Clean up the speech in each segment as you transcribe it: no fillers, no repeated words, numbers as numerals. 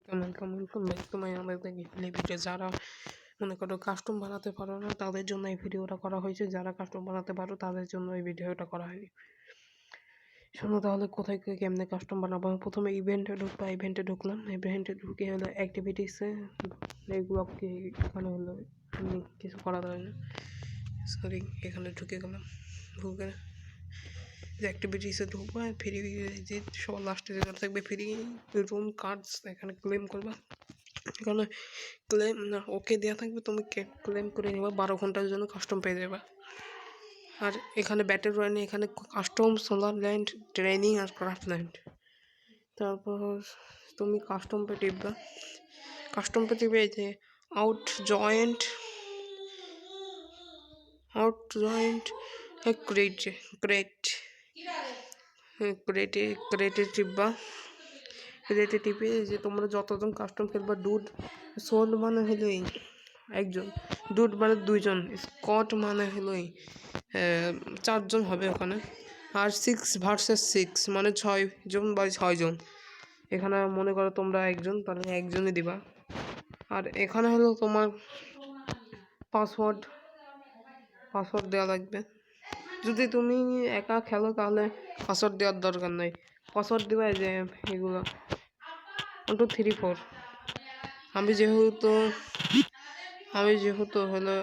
Welcome back to my another gameplay video. যারা মনে করো কাস্টম বানাতে পারো না তাদের জন্য এই ভিডিওটা করা হয়েছে, যারা কাস্টম বানাতে পারো তাদের জন্য এই ভিডিওটা করা হয়নি। শোনো তাহলে কোথায় কেমনে কাস্টম বানাবো। প্রথমে ইভেন্টে ঢুকলাম। ইভেন্টে ঢুকে হলো অ্যাক্টিভিটিসে এগুলোকে এখানে হলো কিছু করা যায় না, সরি এখানে ঢুকে গেলাম। ঢুকে অ্যাক্টিভিটিসে ঢুকবো, ফ্রি যে সবার লাস্টে যেটা থাকবে ফ্রি রুম কার্ডস, এখানে ক্লেম করবা। এখানে ক্লেম না ওকে দেওয়া থাকবে, তুমি ক্লেম করে নেবা, 12 ঘন্টার জন্য কাস্টম পেয়ে যাবে। আর এখানে ব্যাটেল রয়্যাল, এখানে কাস্টম, সোলার ল্যান্ড, ট্রেনিং আর ক্রাফট ল্যান্ড। তারপর তুমি কাস্টম পে টিপবা। কাস্টম পে টিপে এই যে আউট জয়েন্ট ক্রেটে টিপবা। ক্রেটে টিপে যে তোমরা যতজন কাস্টম খেলবা, ডুড সোল মানে হলোই একজন, ডুড মানে 2জন, স্কট মানে হলোই 4জন হবে ওখানে। আর 6 ভার্সেস 6 মানে 6জন বা 6জন। এখানে মনে করো তোমরা একজন, তাহলে একজনই দিবা। আর এখানে হলো তোমার পাসওয়ার্ড দেওয়া লাগবে। যদি তুমি একা খেলো তাহলে পাসওয়ার্ড দেওয়ার দরকার নাই। পাসওয়ার্ড দিবা যে এগুলো 1 2 3 4। আমি যেহেতু হলো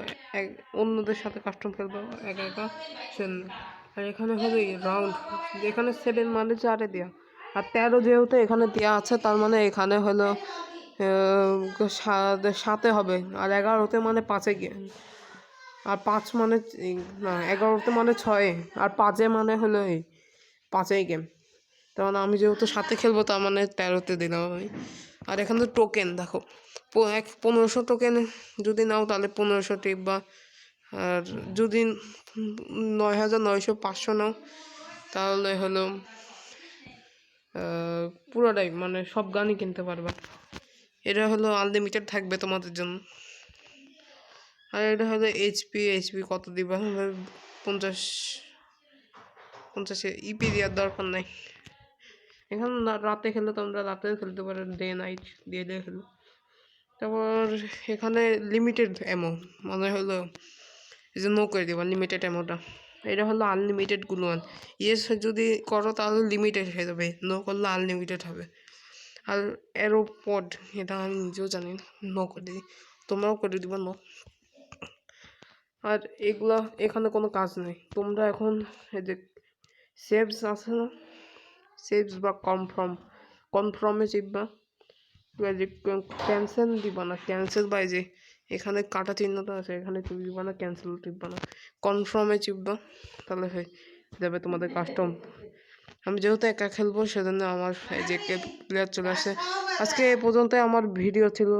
অন্যদের সাথে কাস্টম খেলবো, একা সেজন্য। আর এখানে হবে রাউন্ড, এখানে 7 মানে 4-এ দেওয়া, আর 13 যেহেতু এখানে দেওয়া আছে তার মানে এখানে হলো 7-এ হবে। আর 11-তে মানে 5-এ গিয়ে, আর 5 মানে না 11-তে মানে 6-এ, আর 5-এ মানে হলো 5-এই গেম। তার মানে আমি যেহেতু 7-এ খেলবো তার মানে 13-তে দিলাম আমি। আর এখানে টোকেন দেখো, 1500 টোকেন যদি নাও তাহলে 1500 টিপবা। আর যদি 9900 500 নাও তাহলে হলো পুরোটাই মানে সব গানই কিনতে পারবা। এটা হলো আনলিমিটেড থাকবে তোমাদের জন্য। আর এটা হলো এইচপি কত দিবা, 50 ইপি দেওয়ার দরকার নাই। এখানে রাতে খেলে তোমরা রাতেও খেলতে পারো, ডে নাইট দিয়ে খেলো। তারপর এখানে লিমিটেড অ্যামো মানে হলো এই যে নো করে দেবা লিমিটেড অ্যামোটা। এটা হলো আনলিমিটেড গুলোয়ান। ইয়েস যদি করো তাহলে লিমিটেড হয়ে যাবে, নো করলে আনলিমিটেড হবে। আর এরোপড, এটা আমি নিজেও জানি না, নো করে দিই, তোমরাও করে দিবা নো। আর এগুলা এখানে কোনো কাজ নেই। তোমরা এখন এই যে সেভস আছে না, সেভস বা কনফার্মে চিপবা। ক্যান্সেল দিবা না, ক্যান্সেল বাই যে এখানে কাটা চিহ্নটা আছে এখানে টিপবা না, ক্যান্সেল টিপবা না, কনফার্মে চিপবা, তাহলে হয়ে যাবে তোমাদের কাস্টম। আমি যেহেতু একা খেলবো সেজন্য আমার এই যে প্লেয়ার চলে আসে। আজকে এ পর্যন্ত আমার ভিডিও ছিল।